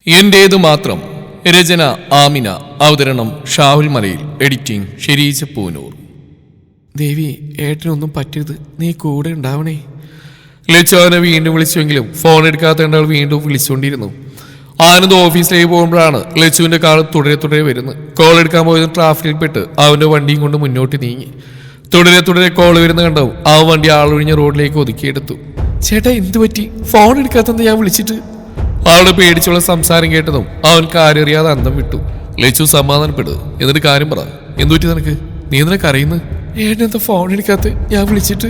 എന്റേതു മാത്രം. രചന ആമിന. അവതരണം ഷാഹുൽ മലയിൽ. എഡിറ്റിംഗ് ഷെരീജ പൂനൂർ. ദേവി, ഏട്ടനൊന്നും പറ്റരുത്, നീ കൂടെ ഉണ്ടാവണേ. ലച്ചുവിനെ വീണ്ടും വിളിച്ചുവെങ്കിലും ഫോൺ എടുക്കാത്ത രണ്ടാൾ വീണ്ടും വിളിച്ചുകൊണ്ടിരുന്നു. ആനന്ദ് ഓഫീസിലേക്ക് പോകുമ്പോഴാണ് ലച്ചുവിന്റെ കാൾ തുടരെ വരുന്നത്. കോൾ എടുക്കാൻ പോയത് ട്രാഫിക്കിൽ പെട്ട് അവന്റെ വണ്ടിയും കൊണ്ട് മുന്നോട്ട് നീങ്ങി. തുടരെ കോൾ വരുന്ന കണ്ടവും ആ വണ്ടി ആളൊഴിഞ്ഞ റോഡിലേക്ക് ഒതുക്കിയെടുത്തു. ചേട്ടാ, എന്ത് പറ്റി? ഫോൺ എടുക്കാത്തത് ഞാൻ വിളിച്ചിട്ട്. അവളുടെ പേടിച്ചുള്ള സംസാരം കേട്ടതും അവൻ കാര്യറിയാതെ അന്തം വിട്ടു. ലച്ചു സമാധാനപ്പെടുക, എന്നിട്ട് കാര്യം പറ. എന്തുപറ്റി നിനക്ക്? നീ നിനക്ക് അറിയുന്നത്? ഏട്ടനെന്താ ഫോൺ എടുക്കാത്ത? ഞാൻ വിളിച്ചിട്ട്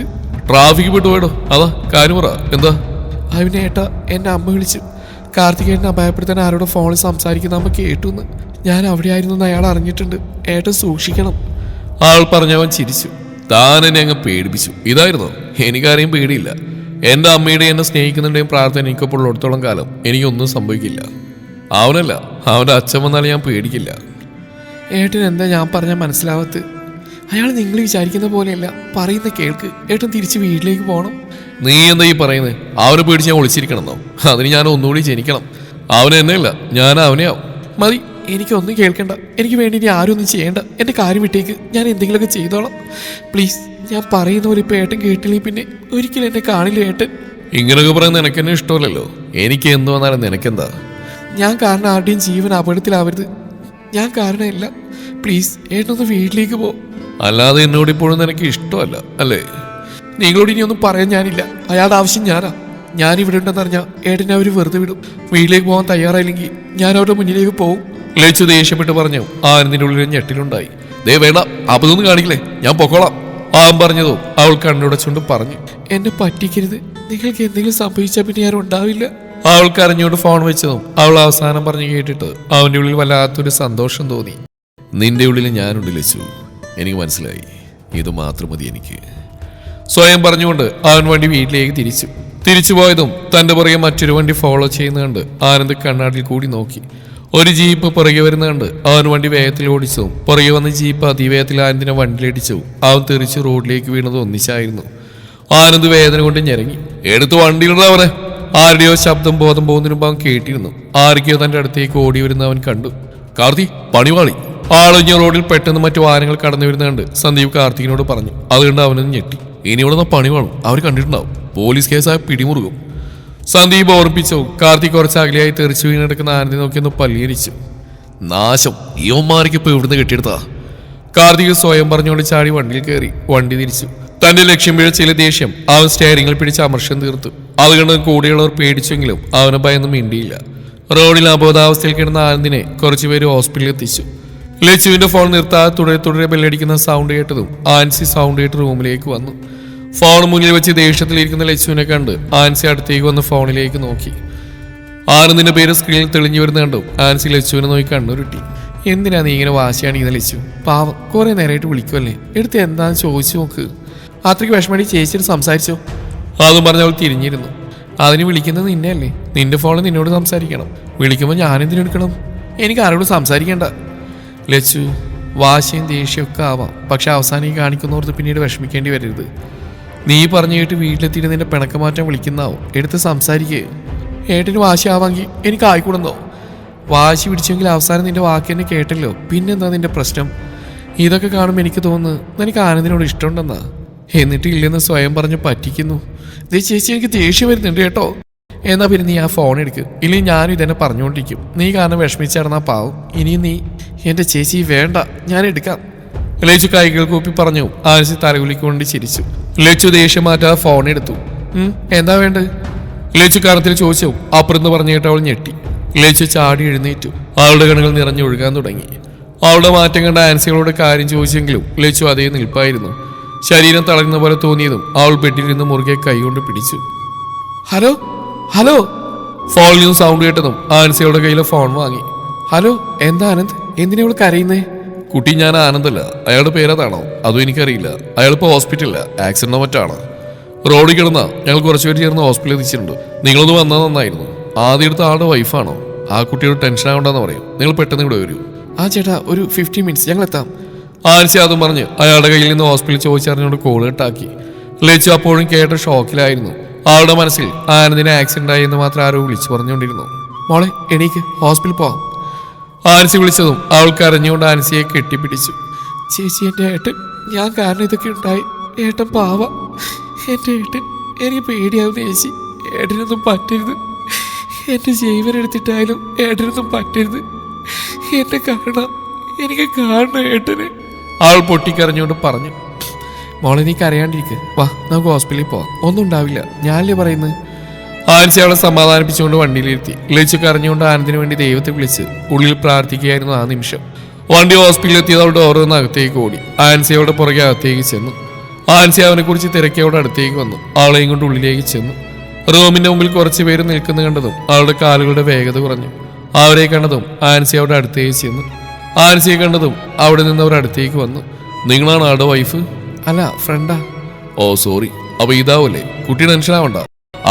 ട്രാഫിക്ക് പെട്ടു പോയടോ. അതാ കാര്യം പറ, എന്താ? അവനെ ഏട്ടാ, എന്നെ അമ്മ വിളിച്ചു. കാർത്തികേട്ടനെ അപായപ്പെടുത്താൻ ആരോട് ഫോണിൽ സംസാരിക്കുന്ന അമ്മ കേട്ടുന്ന്. ഞാൻ അവിടെ ആയിരുന്നു എന്ന് അയാൾ അറിഞ്ഞിട്ടുണ്ട്. ഏട്ടൻ സൂക്ഷിക്കണം. ആൾ പറഞ്ഞവൻ ചിരിച്ചു. താൻ എന്നെ അങ്ങ് പേടിപ്പിച്ചു. ഇതായിരുന്നോ? എനിക്കാരെയും പേടിയില്ല. എന്റെ അമ്മയുടെ എന്നെ സ്നേഹിക്കുന്നുണ്ടെങ്കിൽ പ്രാർത്ഥന എനിക്കൊപ്പോൾ ഉള്ളിടത്തോളം കാലം എനിക്കൊന്നും സംഭവിക്കില്ല. അവനല്ല, അവന്റെ അച്ഛൻ വന്നാലും ഞാൻ പേടിക്കില്ല. ഏട്ടൻ എന്താ ഞാൻ പറഞ്ഞാൽ മനസ്സിലാവത്ത്? അയാൾ നിങ്ങൾ വിചാരിക്കുന്ന പോലെയല്ല. പറയുന്ന കേൾക്ക്. ഏട്ടൻ തിരിച്ച് വീട്ടിലേക്ക് പോകണം. നീ എന്താ ഈ പറയുന്നത്? അവനെ പേടിച്ച് ഞാൻ ഒളിച്ചിരിക്കണമെന്നോ? അതിന് ഞാൻ ഒന്നുകൂടി ജനിക്കണം. അവനെ എന്നെയല്ല, ഞാൻ അവനെയാവും. മതി, എനിക്കൊന്നും കേൾക്കണ്ട. എനിക്ക് വേണ്ടി ഇനി ആരും ഒന്നും ചെയ്യേണ്ട. എൻ്റെ കാര്യം വിട്ടേക്ക്. ഞാൻ എന്തെങ്കിലുമൊക്കെ ചെയ്തോളാം. പ്ലീസ്, ഞാൻ പറയുന്ന പോലെ ഇപ്പം ഏട്ടൻ കേട്ടില്ലെങ്കിൽ പിന്നെ ഒരിക്കലും എന്നെ കാണില്ല ഏട്ടൻ. ഇങ്ങനെയൊക്കെ പറയുന്നത് നിനക്കെന്നെ ഇഷ്ടമല്ലല്ലോ. എനിക്ക് എന്ത് വന്നാലും നിനക്കെന്താ? ഞാൻ കാരണം ആരുടെയും ജീവൻ അപകടത്തിലാവരുത്. ഞാൻ കാരണമില്ല. പ്ലീസ്, ഏട്ടനൊന്ന് വീട്ടിലേക്ക് പോ. അല്ലാതെ എന്നോട് ഇപ്പോഴും നിനക്ക് ഇഷ്ടമല്ല അല്ലേ? നിങ്ങളോട് ഇനി ഒന്നും പറയാൻ ഞാനില്ല. അയാളുടെ ആവശ്യം ഞാനാ. ഞാൻ ഇവിടെ ഉണ്ടെന്നറിഞ്ഞാൽ ഏട്ടനെ അവർ വെറുതെ വിടും. വീട്ടിലേക്ക് പോകാൻ തയ്യാറായില്ലെങ്കിൽ ഞാൻ അവരുടെ മുന്നിലേക്ക് പോകും. ലച്ചു ദേഷ്യപ്പെട്ട് പറഞ്ഞു. ആനന്ദിന്റെ ഉള്ളിൽ ഞെട്ടിലുണ്ടായി. ദേ വേണ്ട, അതൊന്നും കാണിക്കില്ലേ, ഞാൻ പൊക്കോളാം. ആൻ പറഞ്ഞതോ അവൾ കണ്ണുടച്ചുകൊണ്ട് പറഞ്ഞു. എന്നെ പറ്റിക്കരുത്. നിങ്ങൾക്ക് എന്തെങ്കിലും സംഭവിച്ചാൽ പിന്നെ ഞാൻ ഉണ്ടാവില്ല. അവൾ കരഞ്ഞോണ്ട് ഫോൺ വെച്ചതും അവൾ അവസാനം പറഞ്ഞു കേട്ടിട്ട് അവന്റെ ഉള്ളിൽ വല്ലാത്തൊരു സന്തോഷം തോന്നി. നിന്റെ ഉള്ളിൽ ഞാനുണ്ട് ലച്ചു, എനിക്ക് മനസ്സിലായി. ഇത് മാത്രം മതി എനിക്ക്. സ്വയം പറഞ്ഞുകൊണ്ട് അവൻ വണ്ടി വീട്ടിലേക്ക് തിരിച്ചു പോയതും തന്റെ പുറകെ മറ്റൊരു വണ്ടി ഫോളോ ചെയ്യുന്ന കണ്ട് ആനന്ദ് കണ്ണാടിൽ കൂടി നോക്കി. ഒരു ജീപ്പ് പുറകെ വരുന്ന കണ്ട് അവൻ വണ്ടി വേഗത്തിൽ ഓടിച്ചതും പുറകെ വന്ന ജീപ്പ് അതിവേഗത്തിൽ ആനന്ദിനെ വണ്ടിയിലടിച്ചതും അവൻ തെറിച്ച് റോഡിലേക്ക് വീണത് ഒന്നിച്ചായിരുന്നു. ആനന്ദ് വേദന കൊണ്ട് ഞെരങ്ങി. എടുത്ത് വണ്ടിയിലുള്ള അവനെ. ആരുടെയോ ശബ്ദം ബോധം പോകുന്നതിന് മുമ്പ് അവൻ കേട്ടിരുന്നു. ആരൊക്കെയോ തന്റെ അടുത്തേക്ക് ഓടി വരുന്ന അവൻ കണ്ടു. കാർത്തി, പണിവാളി. ആളൊഞ്ഞ റോഡിൽ പെട്ടെന്ന് മറ്റു വാഹനങ്ങൾ കടന്നു വരുന്ന കണ്ട് സന്ദീപ് കാർത്തികിനോട് പറഞ്ഞു. അതുകൊണ്ട് അവനൊന്ന് ഞെട്ടി. ഇനി ഇവിടെ പണി വേണം, അവർ കണ്ടിട്ടുണ്ടാവും. പോലീസ് കേസായ പിടിമുറുകും. സന്ദീപ് ഓർപ്പിച്ചു. കാർത്തിക് കുറച്ച് അകലെയായി തെറിച്ചു വീണെടുക്കുന്ന ആനന്ദി നോക്കിയൊന്ന് പല്ലിയരിച്ചു. നാശം, യോമാരിക്ക് ഇപ്പൊ ഇവിടുന്ന് കെട്ടിയെടുത്താ. കാർത്തിക് സ്വയം പറഞ്ഞുകൊണ്ട് ചാടി വണ്ടിയിൽ കയറി. വണ്ടി തിരിച്ചു. തന്റെ ലക്ഷ്യം വീഴ ചില ദേഷ്യം അവൻ സ്റ്റെയറിംഗിൽ പിടിച്ച് അമർഷം തീർത്തു. അതുകൊണ്ട് കൂടെയുള്ളവർ പേടിച്ചെങ്കിലും അവന് ഭയൊന്നും മിണ്ടിയില്ല. റോഡിൽ അബോധാവസ്ഥയിൽ കിടന്ന ആനന്ദിനെ കുറച്ചുപേര് ഹോസ്പിറ്റലിൽ എത്തിച്ചു. ലച്ചുവിന്റെ ഫോൺ നിർത്താതെ തുടരെ ബെല്ലടിക്കുന്ന സൗണ്ട് കേട്ടതും ആൻസി സൗണ്ട് കേട്ട് റൂമിലേക്ക് വന്നു. ഫോൺ മുന്നിൽ വെച്ച് ദേഷ്യത്തിലിരിക്കുന്ന ലച്ചുവിനെ കണ്ട് ആൻസി അടുത്തേക്ക് വന്ന് ഫോണിലേക്ക് നോക്കി. ആനന്ദിന്റെ പേര് സ്ക്രീനിൽ തെളിഞ്ഞു വരുന്ന കണ്ടു ആൻസി ലച്ചുവിനെ നോക്കി കണ്ണുരുട്ടി. എന്തിനാ നീ ഇങ്ങനെ വാശിയാണിക്കുന്ന ലച്ചു? പാവം, കുറെ നേരമായിട്ട് വിളിക്കുമല്ലേ. എടുത്ത് എന്താന്ന് ചോദിച്ചു നോക്ക്. അത്രയ്ക്ക് വിഷമടി ചേച്ചിയോട് സംസാരിച്ചോ? അതും പറഞ്ഞ് അവൾ തിരിഞ്ഞിരുന്നു. അതിന് വിളിക്കുന്നത് നിന്നെയല്ലേ. നിന്റെ ഫോണിൽ നിന്നോട് സംസാരിക്കണം. വിളിക്കുമ്പോൾ ഞാനെന്തിനെടുക്കണം? എനിക്ക് ആരോടും സംസാരിക്കണ്ട. ലച്ചു, വാശിയും ദേഷ്യമൊക്കെ ആവാം, പക്ഷെ അവസാനം ഈ കാണിക്കുന്നവർക്ക് പിന്നീട് വിഷമിക്കേണ്ടി വരരുത്. നീ പറഞ്ഞു കേട്ട് വീട്ടിലെത്തിയിട്ട് നിന്റെ പിണക്കമാറ്റം വിളിക്കുന്നാവും. എടുത്ത് സംസാരിക്കേ. ഏട്ടന് വാശി ആവാമെങ്കിൽ എനിക്ക് ആയിക്കൂടെന്നോ? വാശി പിടിച്ചെങ്കിൽ അവസാനം നിന്റെ വാക്ക് തന്നെ കേട്ടല്ലോ. പിന്നെന്താ നിന്റെ പ്രശ്നം? ഇതൊക്കെ കാണുമ്പോൾ എനിക്ക് തോന്നുന്നു നിനക്ക് ആനന്ദിനോട് ഇഷ്ടമുണ്ടെന്നാ. എന്നിട്ട് ഇല്ലെന്ന് സ്വയം പറഞ്ഞ് പറ്റിക്കുന്നു. ദേ ചേച്ചി, എനിക്ക് ദേഷ്യം വരുന്നുണ്ട് കേട്ടോ. എന്നാ പിന്നെ നീ ആ ഫോൺ എടുക്ക്. ഇല്ലെങ്കിൽ ഞാനും ഇതെന്നെ പറഞ്ഞുകൊണ്ടിരിക്കും. നീ കാരണം വിഷമിച്ചിടന്നാ പാവും. ഇനിയും നീ എൻ്റെ ചേച്ചി വേണ്ട, ഞാൻ എടുക്കാം. ലച്ചു കൈകൾ കൂപ്പി പറഞ്ഞു. ആൻസി തലകുലിക്കൊണ്ട് ചിരിച്ചു. ലച്ചു ദേഷ്യം മാറ്റാതെ ഫോൺ എടുത്തു. എന്താ വേണ്ടത്? ലച്ചു കരത്തിൽ ചോദിച്ചു. അപ്പുറന്ന് പറഞ്ഞു കേട്ട് അവൾ ഞെട്ടി. ലച്ചു ചാടി എഴുന്നേറ്റു. അവളുടെ കണ്ണുകൾ നിറഞ്ഞൊഴുകാൻ തുടങ്ങി. അവളുടെ മാറ്റം കണ്ട ആൻസികളോട് കാര്യം ചോദിച്ചെങ്കിലും ലച്ചു അതേ നിൽപ്പായിരുന്നു. ശരീരം തളരുന്ന പോലെ തോന്നിയതും അവൾ ബെഡിലിരുന്ന് മുറുകെ കൈകൊണ്ട് പിടിച്ചു. Hello hello. ഫോണിൽ നിന്ന് സൗണ്ട് കേട്ടതും ആൻസിയുടെ കയ്യിലെ ഫോൺ വാങ്ങി. ഹലോ, എന്താ ആനന്ദ്? എന്തിനാ അവൾ കരയുന്നേ? കുട്ടി, ഞാൻ ആനന്ദല്ല. അയാളുടെ പേരതാണോ? അതും എനിക്കറിയില്ല. അയാളിപ്പോൾ ഹോസ്പിറ്റലില്ല, ആക്സിഡന്റോ മറ്റാണ്. റോഡിൽ കിടന്ന ഞങ്ങൾ കുറച്ചുപേർ ചേർന്ന് ഹോസ്പിറ്റലിൽ എത്തിച്ചിട്ടുണ്ട്. നിങ്ങളൊന്ന് വന്നാൽ നന്നായിരുന്നു. ആദ്യം എടുത്ത ആളുടെ വൈഫാണോ? ആ കുട്ടിയോട് ടെൻഷൻ ആവണ്ടെന്ന് പറയും. നിങ്ങൾ പെട്ടെന്ന് ഇവിടെ വരൂ. ആ ചേട്ടാ, ഒരു 15 മിനിറ്റ്സ്, ഞങ്ങൾ എത്താം. ആൻസി അതും പറഞ്ഞ് അയാളുടെ കയ്യിൽ നിന്ന് ഹോസ്പിറ്റലിൽ ചോദിച്ചറിഞ്ഞോണ്ട് കോൾ കട്ടാക്കി. ലച്ചു അപ്പോഴും കേട്ട ഷോക്കിലായിരുന്നു. അവളുടെ മനസ്സിൽ ആനന്ദിന് ആക്സിഡന്റ് ആയി എന്ന് മാത്രം ആരോ വിളിച്ചു പറഞ്ഞുകൊണ്ടിരുന്നു. മോളെ എണീക്ക്, ഹോസ്പിറ്റലിൽ പോവാം. ആൻസി വിളിച്ചതും അവൾ കരഞ്ഞുകൊണ്ട് ആൻസിയെ കെട്ടിപ്പിടിച്ചു. ചേച്ചി, എൻ്റെ ഏട്ടൻ, ഞാൻ കാരണം ഇതൊക്കെ ഉണ്ടായി. ഏട്ടൻ പാവ. എൻ്റെ ഏട്ടൻ, എനിക്ക് പേടിയാവുന്ന ചേച്ചി. ഏട്ടനൊന്നും പറ്റരുത്. എൻ്റെ ജീവൻ എടുത്തിട്ടായാലും ഏട്ടനൊന്നും പറ്റരുത്. എന്നെ കാണണം, എനിക്ക് കാണണം ഏട്ടനെ. അവൾ പൊട്ടിക്കരഞ്ഞുകൊണ്ട് പറഞ്ഞു. മോളെ നീ കരയാണ്ടിരിക്കുക. വാ, നമുക്ക് ഹോസ്പിറ്റലിൽ പോവാം. ഒന്നും ഉണ്ടാവില്ല, ഞാനല്ലേ പറയുന്നത്. ആൻസി അവളെ സമാധാനിപ്പിച്ചുകൊണ്ട് വണ്ടിയിലിരുത്തി. ലച്ചു കരഞ്ഞുകൊണ്ട് ആനന്ദിന് വേണ്ടി ദൈവത്തെ വിളിച്ച് ഉള്ളിൽ പ്രാർത്ഥിക്കുകയായിരുന്നു ആ നിമിഷം. വണ്ടി ഹോസ്പിറ്റലിൽ എത്തിയത് അവളുടെ ഓരോന്ന് അകത്തേക്ക് ഓടി. ആൻസി അവളുടെ പുറകെ അകത്തേക്ക് ചെന്നു. ആൻസി അവനെ കുറിച്ച് തിരക്കി അവളുടെ അടുത്തേക്ക് വന്നു. അവളെയും കൊണ്ട് ഉള്ളിലേക്ക് ചെന്നു. റൂമിന്റെ മുമ്പിൽ കുറച്ച് പേര് നിൽക്കുന്ന കണ്ടതും അവളുടെ കാലുകളുടെ വേഗത കുറഞ്ഞു. അവരെ കണ്ടതും ആൻസി അവിടെ അടുത്തേക്ക് ചെന്നു. ആൻസിയെ കണ്ടതും അവിടെ നിന്ന് അവർ അടുത്തേക്ക് വന്നു. നിങ്ങളാണ് ആളുടെ വൈഫ്? അല്ല, ഫ്രണ്ടാ. ഓ സോറി. അപ്പൊ ഇതാവല്ലേ, കുട്ടി ടെൻഷൻ ആവണ്ട.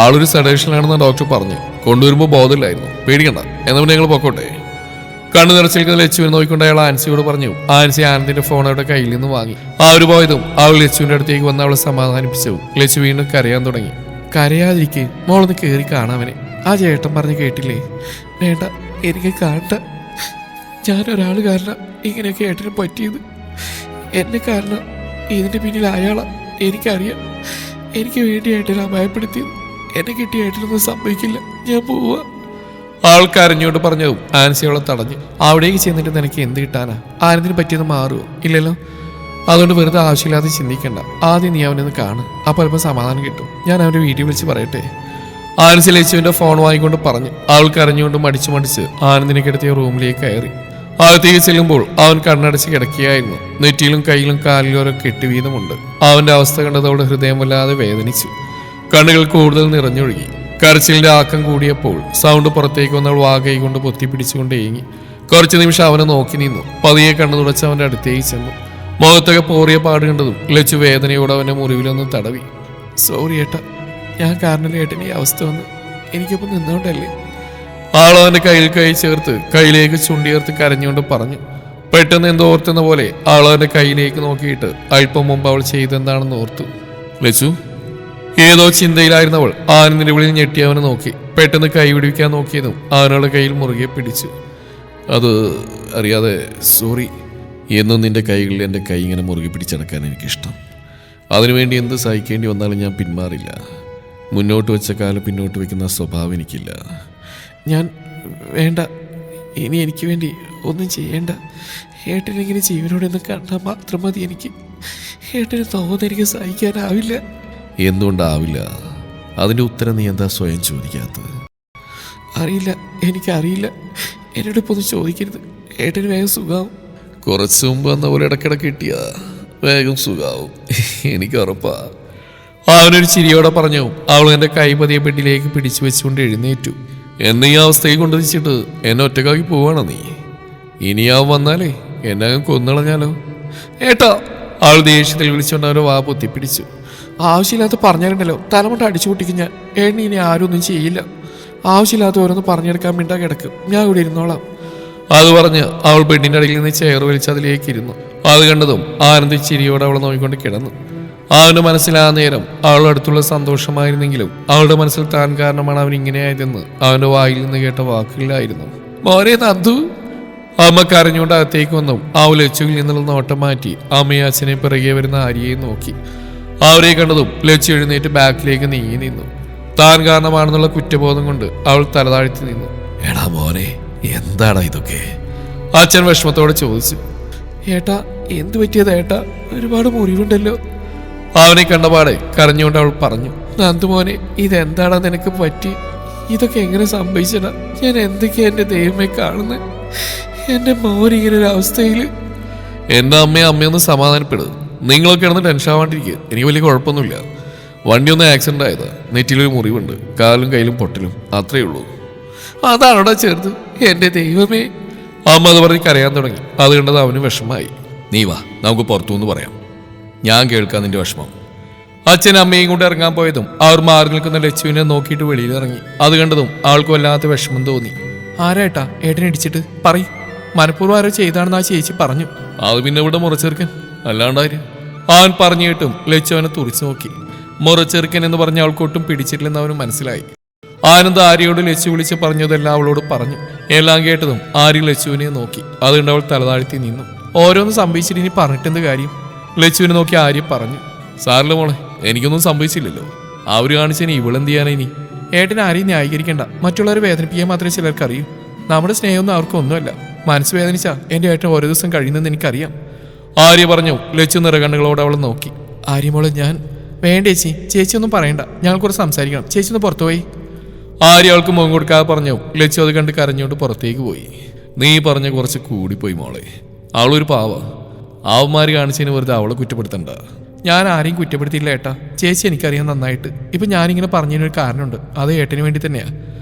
ആളൊരു സെഡേഷനിലാണെന്ന് ഡോക്ടർ പറഞ്ഞു. കൊണ്ടുവരുമ്പോൾ ബോധമില്ലായിരുന്നു. പേടിക്കണ്ട. എന്നാ പിന്നെ ഞങ്ങൾ പൊക്കോട്ടെ. കണ്ണു നിറച്ചിരിക്കുന്ന ലച്ചുവിനെ നോക്കിക്കൊണ്ട് അയാൾ ആൻസിയോട് പറഞ്ഞു. ആൻസി ആനന്ദിന്റെ ഫോൺ അവരുടെ കയ്യിൽ നിന്ന് വാങ്ങി. ഒരു പോയതും അവൾ ലച്ചുവിന്റെ അടുത്തേക്ക് വന്ന് അവളെ സമാധാനിപ്പിച്ചു. ലച്ചു വീണ്ടും കരയാൻ തുടങ്ങി. കരയാതിരിക്കെ, മോളൊന്ന് കയറി കാണാവനെ. ആ ചേട്ടൻ പറഞ്ഞ് കേട്ടില്ലേ? വേണ്ട, എനിക്ക് കാണണ്ട. ഞാനൊരാൾ കാരണം ഇങ്ങനെയൊക്കെ ഏട്ടന് പറ്റിയത്. എന്നെ കാരണം ഇതിന്റെ പിന്നിൽ അയാളാ. എനിക്കറിയാം. എനിക്ക് വേണ്ടി ഏട്ടനെ അപായപ്പെടുത്തിയത്. എന്നെ കിട്ടിയ ഏട്ടനൊന്നും സംഭവിക്കില്ല. ഞാൻ പോവാ. ആൾ കരഞ്ഞോട്ട് പറഞ്ഞതും ആൻസി അവളെ തടഞ്ഞു. അവിടേക്ക് ചെന്നിട്ട് നിനക്ക് എന്ത് കിട്ടാനാ? ആനന്ദിന് പറ്റിയത് മാറുമോ? ഇല്ലല്ലോ. അതുകൊണ്ട് വെറുതെ ആവശ്യമില്ലാതെ ചിന്തിക്കണ്ട. ആദ്യം നീ അവനൊന്ന് കാണും. അപ്പോൾ അല്പം സമാധാനം കിട്ടും. ഞാൻ അവൻ്റെ വീട്ടിൽ വിളിച്ച് പറയട്ടെ? ആൻസി ലച്ചുവിന്റെ ഫോൺ വാങ്ങിക്കൊണ്ട് പറഞ്ഞു. അവൾ കരഞ്ഞുകൊണ്ട് മടിച്ച് ആനന്ദിനെ കിടത്തിയ റൂമിലേക്ക് കയറി. അകത്തേക്ക് ചെല്ലുമ്പോൾ അവൻ കണ്ണടച്ച് കിടക്കുകയായിരുന്നു. നെറ്റിയിലും കയ്യിലും കാലിലും ഓരോ കെട്ടുവീതമുണ്ട്. അവന്റെ അവസ്ഥ കണ്ടത് അവളുടെ ഹൃദയം വല്ലാതെ വേദനിച്ചു. കണ്ണുകൾ കൂടുതൽ നിറഞ്ഞൊഴുകി. കരച്ചിലിന്റെ ആക്കം കൂടിയപ്പോൾ സൗണ്ട് പുറത്തേക്ക് വന്നവൾ വാകൈ കൊണ്ട് പൊത്തിപ്പിടിച്ചുകൊണ്ട് ഏങ്ങി. കുറച്ചു നിമിഷം അവനെ നോക്കി നിന്നു. പതിയെ കണ്ണു തുടച്ച് അവന്റെ അടുത്തേക്ക് ചെന്നു. മുഖത്തൊക്കെ പോറിയ പാട് കണ്ടതും ലച്ചു വേദനയോടെ അവന്റെ മുറിവിലൊന്ന് തടവി. സോറി ഏട്ടാ, ഞാൻ കാരണം ഏട്ടന് ഈ അവസ്ഥ വന്ന്. എനിക്കൊപ്പം നിന്നോണ്ടല്ലേ. ആളവന്റെ കയ്യിൽ കൈ ചേർത്ത് കയ്യിലേക്ക് ചുണ്ടിയേർത്ത് കരഞ്ഞുകൊണ്ട് പറഞ്ഞു. പെട്ടെന്ന് എന്തോ ഓർത്തുന്ന പോലെ ആളവന്റെ കയ്യിലേക്ക് നോക്കിയിട്ട് അല്പം മുമ്പ് അവൾ ചെയ്തെന്താണെന്ന് ഓർത്തു. ലച്ചു, ഏതോ ചിന്തയിലായിരുന്നവൾ ആനന്ദിന്റെ വിളിയിൽ ഞെട്ടി അവനെ നോക്കി. പെട്ടെന്ന് കൈ പിടിക്കാൻ നോക്കിയതും അവനവളുടെ കയ്യിൽ മുറുകെ പിടിച്ചു. അത് അറിയാതെ സോറി. എന്നും നിന്റെ കൈകളിൽ എൻ്റെ കൈ ഇങ്ങനെ മുറുകെ പിടിച്ചടക്കാൻ എനിക്കിഷ്ടം. അതിനുവേണ്ടി എന്ത് സഹിക്കേണ്ടി വന്നാലും ഞാൻ പിന്മാറില്ല. മുന്നോട്ട് വെച്ച കാലം പിന്നോട്ട് വെക്കുന്ന സ്വഭാവം എനിക്കില്ല. ഞാൻ വേണ്ട, ഇനി എനിക്ക് വേണ്ടി ഒന്നും ചെയ്യേണ്ട. ഏട്ടനിങ്ങനെ ജീവനോടെ ഒന്ന് കണ്ടാൽ മാത്രം മതി എനിക്ക്. ഏട്ടന് തോന്നുന്നത് എനിക്ക് സഹിക്കാനാവില്ല. എന്തുകൊണ്ടാവില്ല? അതിൻ്റെ ഉത്തരം നീ എന്താ സ്വയം ചോദിക്കാത്തത്? അറിയില്ല, എനിക്കറിയില്ല. എന്നോട് ഇപ്പോൾ ഒന്നും ചോദിക്കരുത്. ഏട്ടന് വേഗം സുഖാവും. കുറച്ച് മുമ്പ് വന്ന പോലെ ഇടയ്ക്കിടയ്ക്ക് കിട്ടിയ വേഗം സുഖാവും, എനിക്ക് ഉറപ്പാ. അവനൊരു ചിരിയോടെ പറഞ്ഞു. അവൾ എൻ്റെ കൈ പതിയെ പെട്ടിലേക്ക് പിടിച്ചു വെച്ചുകൊണ്ട് എഴുന്നേറ്റു. എന്നെ ഈ അവസ്ഥയിൽ കൊണ്ടുവച്ചിട്ട് എന്നെ ഒറ്റക്കാക്കി പോവാണോ നീ? ഇനിയാവും വന്നാലേ എന്നെ കൊന്നുകളഞ്ഞാലോ? ഏട്ടാ, അവൾ ദേഷ്യത്തിൽ വിളിച്ചുകൊണ്ട് അവരെ വാ പൊത്തിപ്പിടിച്ചു. ആവശ്യമില്ലാത്ത പറഞ്ഞാലുണ്ടല്ലോ തലമുട്ട അടിച്ചു പൊട്ടിക്കും ഞാൻ. ഏട്ടന് ഇനി ആരും ഒന്നും ചെയ്യില്ല. ആവശ്യമില്ലാത്ത ഓരോന്ന് പറഞ്ഞെടുക്കാൻ വേണ്ട കിടക്കും. ഞാൻ ഇവിടെ ഇരുന്നോളാം. അത് പറഞ്ഞ് അവൾ ബെഡിന്റെ അടിയിൽ നിന്ന് ചെയർ വലിച്ച് അതിലേക്ക് ഇരുന്നു. അത് കണ്ടതും ആനന്ദി ചിരിയോടെ അവളെ നോക്കിക്കൊണ്ട് കിടന്നു. അവന്റെ മനസ്സിൽ ആ നേരം അവളുടെ അടുത്തുള്ള സന്തോഷമായിരുന്നെങ്കിലും അവളുടെ മനസ്സിൽ താൻ കാരണമാണ് അവൻ ഇങ്ങനെയായതെന്ന് അവന്റെ വായിൽ നിന്ന് കേട്ട വാക്കുകളിലായിരുന്നു. മോനെ നന്ദു. അമ്മ കരഞ്ഞുകൊണ്ട് അകത്തേക്ക് വന്നു. അവൾ ലച്ചുവിൽ നിന്നുള്ള നോട്ടം മാറ്റി അമ്മയും അച്ഛനെ പിറകെ വരുന്ന ആര്യയെ നോക്കി. അവരെ കണ്ടതും ലച്ചു എഴുന്നേറ്റ് ബാക്കിലേക്ക് നീങ്ങി നിന്നു. താൻ കാരണമാണെന്നുള്ള കുറ്റബോധം കൊണ്ട് അവൾ തലതാഴ്ത്തി നിന്നു. എടാ മോനെ, എന്താടാ ഇതൊക്കെ? അച്ഛൻ വിഷമത്തോടെ ചോദിച്ചു. ഏട്ടാ, എന്തു പറ്റിയത് ഏട്ടാ? ഒരുപാട് മുറിവുണ്ടല്ലോ. അവനെ കണ്ടപാടെ കരഞ്ഞുകൊണ്ട് അവൾ പറഞ്ഞു. നന്ദുമോനെ, ഇതെന്താടാ നിനക്ക് പറ്റി? ഇതൊക്കെ എങ്ങനെ സംഭവിച്ചടാ? ഞാൻ എന്തൊക്കെയാ എൻ്റെ ദൈവമേ കാണുന്നത്? എൻ്റെ മോൻ ഇങ്ങനെ ഒരു അവസ്ഥയിൽ. എൻ്റെ അമ്മയൊന്ന് സമാധാനപ്പെടും. നിങ്ങളൊക്കെ ഇടന്ന് ടെൻഷൻ ആവാണ്ടിരിക്കുക. എനിക്ക് വലിയ കുഴപ്പമൊന്നുമില്ല. വണ്ടി ഒന്ന് ആക്സിഡന്റ് ആയതാ. നെറ്റിലൊരു മുറിവുണ്ട്. കാലും കയ്യിലും പൊട്ടലും, അത്രയേ ഉള്ളൂ. അതാണോടാ ചെറുത്? എൻ്റെ ദൈവമേ. അമ്മ അത് പറഞ്ഞ് കരയാൻ തുടങ്ങി. അത് കണ്ടത് അവന് വിഷമായി. നീ വാ, നമുക്ക് പുറത്തുനിന്ന് പറയാം. ഞാൻ കേൾക്കാം നിന്റെ വിഷമം. അച്ഛൻ അമ്മയും കൊണ്ട് ഇറങ്ങാൻ പോയതും അവർ മാറി നിൽക്കുന്ന ലച്ചുവിനെ നോക്കിയിട്ട് വെളിയിൽ ഇറങ്ങി. അത് കണ്ടതും അവൾക്ക് വല്ലാത്ത വിഷമം തോന്നി. ആരാട്ടാ ഏട്ടനെ ഇടിച്ചിട്ട്? പറയ്. മനഃപൂർവ്വം ആരോ ചെയ്താണെന്ന് ആ ചേച്ചി പറഞ്ഞു. അത് പിന്നെ ഇവിടെ മുറച്ചെറുക്കൻ അല്ലാണ്ടാര്? അവൻ പറഞ്ഞു കേട്ടും ലച്ചു അവനെ തുറിച്ചു നോക്കി. മുറച്ചെറുക്കൻ എന്ന് പറഞ്ഞ അവൾക്കൊട്ടും പിടിച്ചിട്ടില്ലെന്ന് അവന് മനസ്സിലായി. ആനന്ദ് ആര്യയോട് ലച്ചു വിളിച്ച് പറഞ്ഞതെല്ലാം അവളോട് പറഞ്ഞു. എല്ലാം കേട്ടതും ആര്യ ലച്ചുവിനെ നോക്കി. അതുകൊണ്ട് അവൾ തലതാഴ്ത്തി നിന്നു. ഓരോന്നും സംഭവിച്ചിട്ട് ഇനി പറഞ്ഞിട്ടെന്ത് കാര്യം? ലച്ചുവിനെ നോക്കി ആര്യ പറഞ്ഞു. സാറില്ല മോളെ, എനിക്കൊന്നും സംഭവിച്ചില്ലല്ലോ. അവർ കാണിച്ചതിന് ഇവളെന്ത് ചെയ്യാനാ ഇനി? ഏട്ടനെ ആരെയും ന്യായീകരിക്കണ്ട. മറ്റുള്ളവരെ വേദനിപ്പിക്കാൻ മാത്രമേ ചിലർക്ക് അറിയൂ. നമ്മുടെ സ്നേഹമൊന്നും അവർക്കൊന്നുമല്ല. മനസ്സ് വേദനിച്ചാ എൻ്റെ ഏട്ടൻ ഓരോ ദിവസം കഴിയുന്നെന്ന് എനിക്കറിയാം. ആര്യ പറഞ്ഞു. ലച്ചു നിറകണ്ണുകളോട് അവൾ നോക്കി. ആര്യമോള് ഞാൻ വേണ്ട ചേച്ചി, ചേച്ചി ഒന്നും പറയണ്ട. ഞങ്ങൾ കുറച്ച് സംസാരിക്കണം. ചേച്ചി ഒന്ന് പുറത്തു പോയി. ആര്യ അവൾക്ക് മുഖം കൊടുക്കാതെ പറഞ്ഞു. ലച്ചു അത് കണ്ട് കരഞ്ഞുകൊണ്ട് പുറത്തേക്ക് പോയി. നീ പറഞ്ഞ കുറച്ച് കൂടിപ്പോയി മോളെ. അവളൊരു പാവ. ആവന്മാര് കാണിച്ചതിന് വെറുതെ അവളെ കുറ്റപ്പെടുത്തണ്ട. ഞാൻ ആരെയും കുറ്റപ്പെടുത്തിയില്ല ഏട്ടാ. ചേച്ചി എനിക്കറിയാം നന്നായിട്ട്. ഇപ്പം ഞാനിങ്ങനെ പറഞ്ഞതിനൊരു കാരണമുണ്ട്. അത് ഏട്ടന് വേണ്ടി തന്നെയാണ്.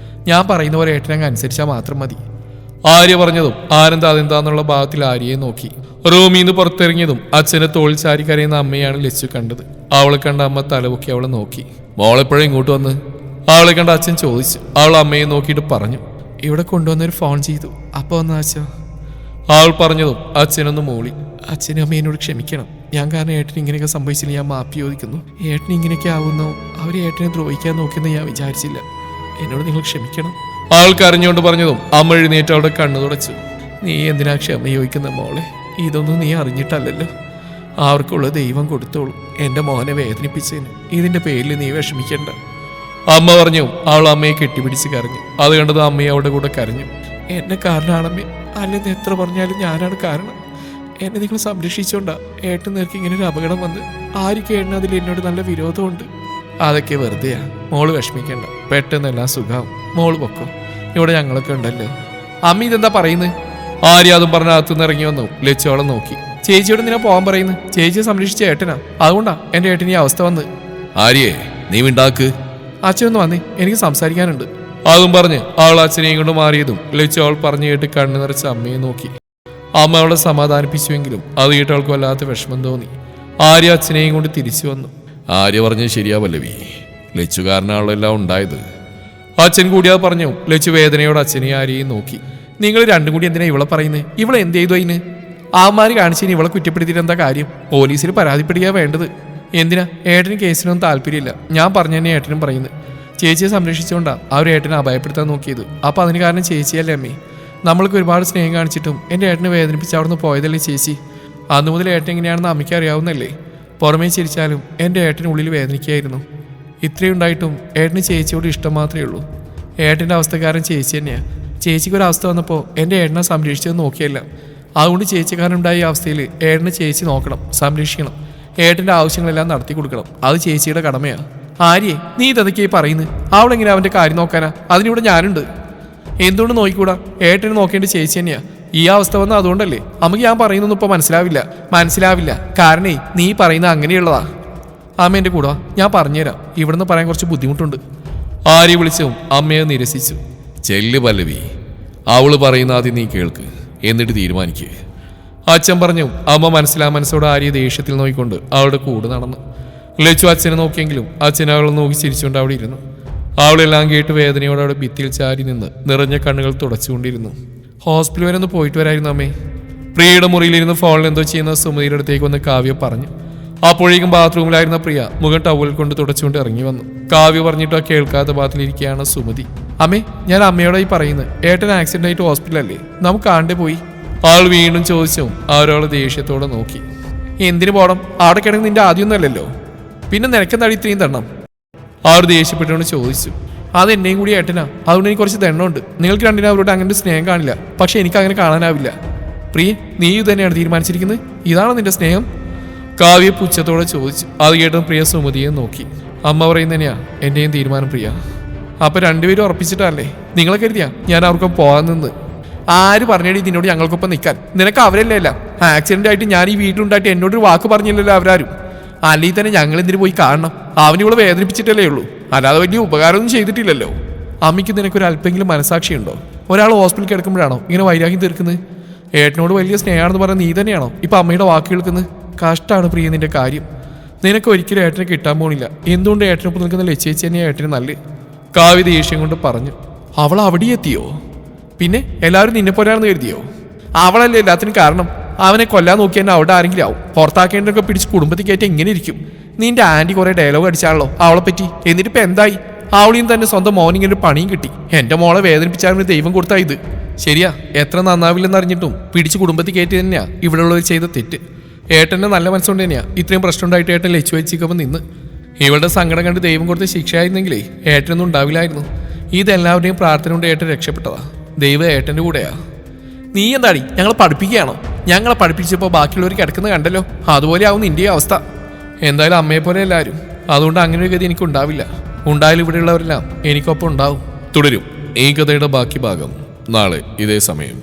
ഞാൻ പറയുന്ന പോലെ ഏട്ടനങ്ങ് അനുസരിച്ചാൽ മാത്രം മതി. ആര്യ പറഞ്ഞതും ആനന്ദ് അതെന്താന്നുള്ള ഭാഗത്തിൽ ആര്യയെ നോക്കി. റൂമിൽ നിന്ന് പുറത്തിറങ്ങിയതും അച്ഛനെ തോളിൽ ചാരി കരയുന്ന അമ്മയാണ് ലച്ചു കണ്ടത്. അവളെ കണ്ട അമ്മ തലപൊക്കി അവളെ നോക്കി. മോളെപ്പോഴും ഇങ്ങോട്ട് വന്ന്? അവളെ കണ്ട അച്ഛൻ ചോദിച്ചു. അവൾ അമ്മയെ നോക്കിയിട്ട് പറഞ്ഞു. ഇവിടെ കൊണ്ടുവന്നൊരു ഫോൺ ചെയ്തു. അപ്പോൾ വന്ന അച്ഛാ. അവൾ പറഞ്ഞതും അച്ഛനൊന്ന് മൂളി. അച്ഛനും അമ്മയോട് ക്ഷമിക്കണം. ഞാൻ കാരണം ഏട്ടന് ഇങ്ങനെയൊക്കെ സംഭവിച്ചില്ല. ഞാൻ മാപ്പി ചോദിക്കുന്നു. ഏട്ടന് ഇങ്ങനെയൊക്കെ ആവുന്നോ, അവർ ഏട്ടനെ ദ്രോഹിക്കാൻ നോക്കിയെന്ന് ഞാൻ വിചാരിച്ചില്ല. എന്നോട് നിങ്ങൾ ക്ഷമിക്കണം. അവൾ കരഞ്ഞുകൊണ്ട് പറഞ്ഞതും അമ്മ എഴുന്നേറ്റ് അവളുടെ കണ്ണു തുടച്ചു. നീ എന്തിനാ ക്ഷമ ചോദിക്കുന്ന മോളെ? ഇതൊന്നും നീ അറിഞ്ഞിട്ടല്ലല്ലോ. ആർക്കുള്ള ദൈവം കൊടുത്തോളൂ. എൻ്റെ മോനെ വേദനിപ്പിച്ചതിന് ഇതിൻ്റെ പേരിൽ നീ വിഷമിക്കണ്ട. അമ്മ പറഞ്ഞു. അവൾ അമ്മയെ കെട്ടിപ്പിടിച്ച് കരഞ്ഞു. അത് കണ്ടത് അമ്മയെ അവളുടെ കൂടെ കരഞ്ഞു. എന്നെ കാരണമാണമ്മേ. അല്ലെന്ന് എത്ര പറഞ്ഞാലും ഞാനാണ് കാരണം. എന്നെ നിങ്ങൾ സംരക്ഷിച്ചോണ്ടാ ഏട്ടൻ നേർക്ക് ഇങ്ങനെ ഒരു അപകടം വന്ന്. ആർക്ക് ഏട്ടന് അതിൽ എന്നോട് നല്ല വിരോധമുണ്ട്. അതൊക്കെ വെറുതെയാ. മോള് വിഷമിക്കണ്ട. പെട്ടെന്നെല്ലാം സുഖാവും. മോള് പൊക്കോ. ഇവിടെ ഞങ്ങളൊക്കെ ഉണ്ടല്ലോ. അമ്മ ഇതെന്താ പറയുന്നത്? ആര്യ അതും പറഞ്ഞ അകത്തുനിന്ന് ഇറങ്ങി വന്നു. ലച്ചു അവളെ നോക്കി. ചേച്ചിയോട് എന്തിനാ പോകാൻ പറയുന്നത്? ചേച്ചിയെ സംരക്ഷിച്ച ഏട്ടനാ. അതുകൊണ്ടാ എൻ്റെ ഏട്ടന് ഈ അവസ്ഥ വന്ന്. ആര്യേ, നീ ഉണ്ടാക്ക്. അച്ഛനൊന്ന് വന്നേ, എനിക്ക് സംസാരിക്കാനുണ്ട്. അതും പറഞ്ഞ് അവൾ അച്ഛനെയും കൊണ്ട് മാറിയതും ലച്ചു അവൾ പറഞ്ഞു കേട്ട് കണ്ണു നിറച്ച് അമ്മയെ നോക്കി. അമ്മ അവളെ സമാധാനിപ്പിച്ചുവെങ്കിലും അത് കേട്ട് അവൾക്ക് വല്ലാത്ത വിഷമം തോന്നി. ആര്യ അച്ഛനെയും കൊണ്ട് തിരിച്ചു വന്നു. ആര്യ പറഞ്ഞത് ശരിയാ പല്ലവി. ലച്ചു കാരണമാണല്ലോ എല്ലാം ഉണ്ടായത്. അച്ഛൻ കൂടി അത് പറഞ്ഞു. ലച്ചു വേദനയോട് അച്ഛനെയും ആര്യയും നോക്കി. നിങ്ങൾ രണ്ടും കൂടി എന്തിനാ ഇവളെ പറയുന്നത്? ഇവളെ എന്ത് ചെയ്തു അതിന്? ആമാര് കാണിച്ചതിന് ഇവളെ കുറ്റപ്പെടുത്തിയിട്ട് എന്താ കാര്യം? പോലീസിൽ പരാതിപ്പെടുക വേണ്ടത്. എന്തിനാ? ഏട്ടന് കേസിനൊന്നും താല്പര്യമില്ല. ഞാൻ പറഞ്ഞു തന്നെ ഏട്ടനും പറയുന്നത്. ചേച്ചിയെ സംരക്ഷിച്ചുകൊണ്ടാ അവർ ഏട്ടനെ അഭയപ്പെടുത്താൻ നോക്കിയത്. അപ്പോൾ അതിന് കാരണം ചേച്ചിയല്ലേ അമ്മേ? നമ്മൾക്ക് ഒരുപാട് സ്നേഹം കാണിച്ചിട്ടും എൻ്റെ ഏട്ടനെ വേദനിപ്പിച്ച് അവിടെ നിന്ന് പോയതല്ലേ ചേച്ചി? അന്നു മുതൽ ഏട്ടൻ എങ്ങനെയാണെന്ന് അമ്മയ്ക്ക് അറിയാവുന്നല്ലേ? പുറമേ ചിരിച്ചാലും എൻ്റെ ഏട്ടനുള്ളിൽ വേദനിക്കുകയായിരുന്നു. ഇത്രയും ഉണ്ടായിട്ടും ഏട്ടന് ചേച്ചിയോട് ഇഷ്ടം മാത്രമേ ഉള്ളൂ. ഏട്ടൻ്റെ അവസ്ഥക്കാരൻ ചേച്ചി തന്നെയാണ്. ചേച്ചിക്കൊരവസ്ഥ വന്നപ്പോൾ എൻ്റെ ഏട്ടനെ സംരക്ഷിച്ചത് നോക്കിയല്ല. അതുകൊണ്ട് ചേച്ചിക്കാരനുണ്ടായ ഈ അവസ്ഥയിൽ ഏട്ടനെ ചേച്ചി നോക്കണം, സംരക്ഷിക്കണം. ഏട്ടൻ്റെ ആവശ്യങ്ങളെല്ലാം നടത്തി കൊടുക്കണം. അത് ചേച്ചിയുടെ കടമയാണ്. ആര്യേ, നീ ഇതൊക്കെയായി പറയുന്നത്? അവളെങ്ങനെ അവൻ്റെ കാര്യം നോക്കാനാ? അതിനിവിടെ ഞാനുണ്ട്. എന്തുകൊണ്ട് നോക്കിക്കൂടാ? ഏട്ടനെ നോക്കേണ്ട ചേച്ചി തന്നെയാ. ഈ അവസ്ഥ വന്ന അതുകൊണ്ടല്ലേ? നമുക്ക് ഞാൻ പറയുന്നൊന്നും ഇപ്പോൾ മനസ്സിലാവില്ല. കാരണേ നീ പറയുന്നത് അങ്ങനെയുള്ളതാ. അമ്മ എൻ്റെ കൂടെ ഞാൻ പറഞ്ഞുതരാം. ഇവിടുന്ന് പറയാൻ കുറച്ച് ബുദ്ധിമുട്ടുണ്ട്. ആര്യ വിളിച്ചും അമ്മയെ നിരസിച്ചു. ചെല്ല് പല്ലവി, അവള് പറയുന്ന ആദ്യം നീ കേൾക്ക്, എന്നിട്ട് തീരുമാനിക്കുക. അച്ഛൻ പറഞ്ഞു. അമ്മ മനസ്സോടെ ആര്യ ദേഷ്യത്തിൽ നോക്കിക്കൊണ്ട് അവളുടെ കൂടെ നടന്നു. ലച്ചു അച്ഛനെ നോക്കിയെങ്കിലും അച്ഛൻ അവളെ നോക്കി ചിരിച്ചുകൊണ്ട് അവിടെ ഇരുന്നു. അവളെല്ലാം കേട്ട് വേദനയോടെ അവിടെ ഭിത്തിയിൽ ചാരി നിന്ന് നിറഞ്ഞ കണ്ണുകൾ തുടച്ചുകൊണ്ടിരുന്നു. ഹോസ്പിറ്റൽ വരെ ഒന്ന് പോയിട്ട് വരായിരുന്നു അമ്മേ. പ്രിയയുടെ മുറിയിലിരുന്ന് ഫോണിൽ എന്തോ ചെയ്യുന്ന സുമതിയുടെ അടുത്തേക്ക് വന്ന് കാവ്യ പറഞ്ഞു. അപ്പോഴേക്കും ബാത്റൂമിലായിരുന്ന പ്രിയ മുഖം ടവൽ കൊണ്ട് തുടച്ചുകൊണ്ട് ഇറങ്ങി വന്നു. കാവ്യ പറഞ്ഞിട്ടോ കേൾക്കാത്ത ഭാഗത്തിലിരിക്കുകയാണ് സുമതി. അമ്മേ, ഞാൻ അമ്മയോടായി പറയുന്നത്. ഏട്ടൻ ആക്സിഡന്റ് ആയിട്ട് ഹോസ്പിറ്റലല്ലേ? നമുക്ക് കാണ്ടേ പോയി. ആൾ വീണ്ടും ചോദിച്ചു. അവരവളെ ദേഷ്യത്തോടെ നോക്കി. എന്തിനു പോണം? അവിടെ കിടന്ന് നിന്റെ ആദ്യമൊന്നുമല്ലല്ലോ. പിന്നെ നിനക്കെന്താടി ഇത്രയും തരണം? അവർ ദേഷ്യപ്പെട്ടുകൊണ്ട് ചോദിച്ചു. അത് എന്നെയും കൂടി ഏട്ടനാ. അതുകൊണ്ട് എനിക്ക് കുറച്ച് ദണ്ണമുണ്ട്. നിങ്ങൾക്ക് രണ്ടിനും അവരോട് അങ്ങനെ സ്നേഹം കാണില്ല. പക്ഷെ എനിക്ക് അങ്ങനെ കാണാനാവില്ല. പ്രിയ, നീ ഇത് തന്നെയാണ് തീരുമാനിച്ചിരിക്കുന്നത്? ഇതാണോ നിന്റെ സ്നേഹം? കാവ്യ പുച്ഛത്തോടെ ചോദിച്ചു. അത് കേട്ടും പ്രിയ സുമതിയെ നോക്കി. അമ്മ പറയുന്നത് തന്നെയാ എന്റെയും തീരുമാനം പ്രിയ. അപ്പൊ രണ്ടുപേരും ഉറപ്പിച്ചിട്ടല്ലേ? നിങ്ങളെ കരുതിയാ ഞാൻ അവർക്കൊപ്പം പോകാൻ നിന്ന്? ആര് പറഞ്ഞേടി നിന്നോട് ഞങ്ങൾക്കൊപ്പം നിൽക്കാൻ? നിനക്ക് അവരല്ലേ അല്ല? ആക്സിഡന്റ് ആയിട്ട് ഞാൻ ഈ വീട്ടിലുണ്ടായിട്ട് എന്നോടൊരു വാക്ക് പറഞ്ഞില്ലല്ലോ അവരാരും. അല്ലെങ്കിൽ തന്നെ ഞങ്ങൾ എന്തിനു പോയി കാണണം? അവനിവിടെ വേദനിപ്പിച്ചിട്ടല്ലേ ഉള്ളൂ, അല്ലാതെ വലിയ ഉപകാരമൊന്നും ചെയ്തിട്ടില്ലല്ലോ. അമ്മയ്ക്ക് നിനക്കൊരു അല്പെങ്കിലും മനസാക്ഷിയുണ്ടോ? ഒരാൾ ഹോസ്പിറ്റലിൽ കിടക്കുമ്പോഴാണോ ഇങ്ങനെ വൈരാഗ്യം തീർക്കുന്നത്? ഏട്ടനോട് വലിയ സ്നേഹമാണെന്ന് പറഞ്ഞ നീ തന്നെയാണോ ഇപ്പൊ അമ്മയുടെ വാക്ക് കേൾക്കുന്നത്? കഷ്ടമാണ് പ്രിയ നിന്റെ കാര്യം. നിനക്ക് ഒരിക്കലും ഏട്ടനെ കിട്ടാൻ പോണില്ല. എന്തുകൊണ്ട് ഏട്ടനൊപ്പം നിൽക്കുന്ന ലച്ചേച്ചി തന്നെയാണ് ഏട്ടന് നല്ല. കാവ്യ ദേഷ്യം കൊണ്ട് പറഞ്ഞു. അവൾ അവിടെ എത്തിയോ? പിന്നെ എല്ലാവരും നിന്നെ പോലെയാണെന്ന് കരുതിയോ? അവളല്ലേ എല്ലാത്തിനും കാരണം. അവനെ കൊല്ലാൻ നോക്കി തന്നെ അവിടെ ആരെങ്കിലും ആവും. പുറത്താക്കേണ്ടതൊക്കെ പിടിച്ച് കുടുംബത്തിൽ കയറ്റി എങ്ങനെ ഇരിക്കും? നിന്റെ ആൻറ്റി കുറെ ഡയലോഗ് അടിച്ചാണല്ലോ അവളെ പറ്റി. എന്നിട്ടിപ്പോൾ എന്തായി? അവളിയും തന്നെ സ്വന്തം മോർണിംഗ് ഒരു പണിയും കിട്ടി. എൻ്റെ മോളെ വേദനിപ്പിച്ചാലും ദൈവം കൊടുത്താ ഇത്. ശരിയാ, എത്ര നന്നാവില്ലെന്ന് അറിഞ്ഞിട്ടും പിടിച്ച് കുടുംബത്തിൽ കയറ്റി തന്നെയാ ഇവിടെ ഉള്ളവർ ചെയ്ത തെറ്റ്. ഏട്ടൻ്റെ നല്ല മനസ്സുകൊണ്ട് തന്നെയാ ഇത്രയും പ്രശ്നം ഉണ്ടായിട്ട് ഏട്ടൻ ലച്ചു വെച്ചിരിക്കുമ്പോൾ നിന്ന്. ഇവളുടെ സങ്കടം കണ്ട് ദൈവം കൊടുത്ത ശിക്ഷയായിരുന്നെങ്കിലേ ഏട്ടനൊന്നും ഉണ്ടാവില്ലായിരുന്നു. ഇതെല്ലാവരുടെയും പ്രാർത്ഥന കൊണ്ട് ഏട്ടൻ രക്ഷപ്പെട്ടതാ. ദൈവം ഏട്ടൻ്റെ കൂടെയാ. നീ എന്താടി ഞങ്ങളെ പഠിപ്പിക്കുകയാണോ? ഞങ്ങളെ പഠിപ്പിച്ചപ്പോൾ ബാക്കിയുള്ളവർ കിടക്കുന്നത് കണ്ടല്ലോ, അതുപോലെ ആവും നിന്റെ അവസ്ഥ. എന്തായാലും അമ്മയെ പോലെ എല്ലാവരും. അതുകൊണ്ട് അങ്ങനെ ഒരു ഗതി എനിക്കുണ്ടാവില്ല. ഉണ്ടായാലും ഇവിടെയുള്ളവരെല്ലാം എനിക്കൊപ്പം ഉണ്ടാവും. തുടരും ഈ കഥയുടെ ബാക്കി ഭാഗം നാളെ ഇതേ സമയം.